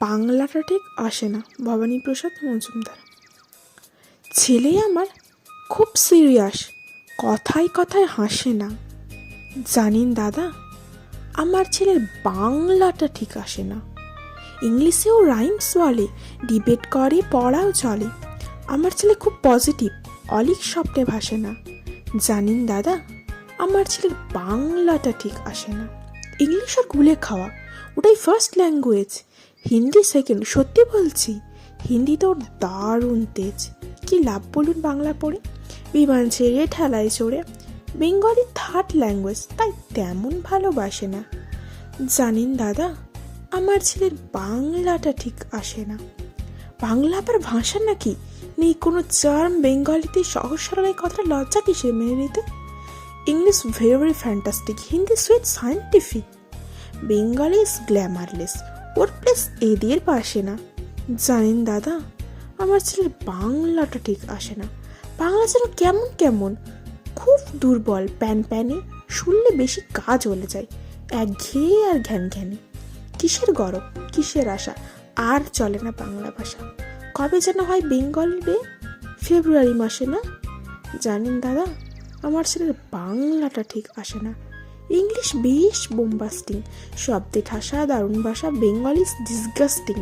বাংলাটা ঠিক আসে না। ভবানীপ্রসাদ মজুমদার। ছেলে আমার খুব সিরিয়াস, কথায় কথায় হাসে না। জানেন দাদা, আমার ছেলের বাংলাটা ঠিক আসে না। ইংলিশেও রাইমস বলে, ডিবেট করে, পড়াও চলে। আমার ছেলে খুব পজিটিভ, অলিক স্বপ্নে ভাসে না। জানেন দাদা, আমার ছেলের বাংলাটা ঠিক আসে না। ইংলিশ আর গুলে খাওয়া, ওটাই ফার্স্ট ল্যাঙ্গুয়েজ, হিন্দি সেকেন্ড। সত্যি বলছি, হিন্দিতে ওর দারুণ তেজ। কি লাভ বলুন বাংলা পড়ে, বিমান ছেড়ে ঠেলায় চড়ে। বেঙ্গলি থার্ড ল্যাঙ্গুয়েজ, তাই তেমন ভালোবাসে না। জানেন দাদা, আমার ছেলের বাংলাটা ঠিক আসে না। বাংলা আবার ভাষা নাকি, নেই কোনো চার্ম। বেঙ্গলিতে সহজ সরল এই কথাটা লজ্জা কিসের মেনে নিতে। English very fantastic, Hindi sweet scientific. Bengali is glamourless, or place এদের পাশে না। জানেন দাদা, আমার ছেলের বাংলাটা ঠিক আসে না। বাংলা যেন কেমন কেমন, খুব দুর্বল, প্যান প্যানে, শুনলে বেশি কাজ হলে যায়, একঘেয়ে আর ঘ্যান ঘ্যানে। কিসের গরব, কিসের আশা, আর চলে না বাংলা ভাষা। কবে যেন হয় বেঙ্গলি ডে, ফেব্রুয়ারি মাসে না? জানেন দাদা, আমার ছেলের বাংলাটা ঠিক আসে না। ইংলিশ বেশ বোম্বাস্টিং, শব্দে ঠাসা, দারুণ ভাষা। Bengali is disgusting,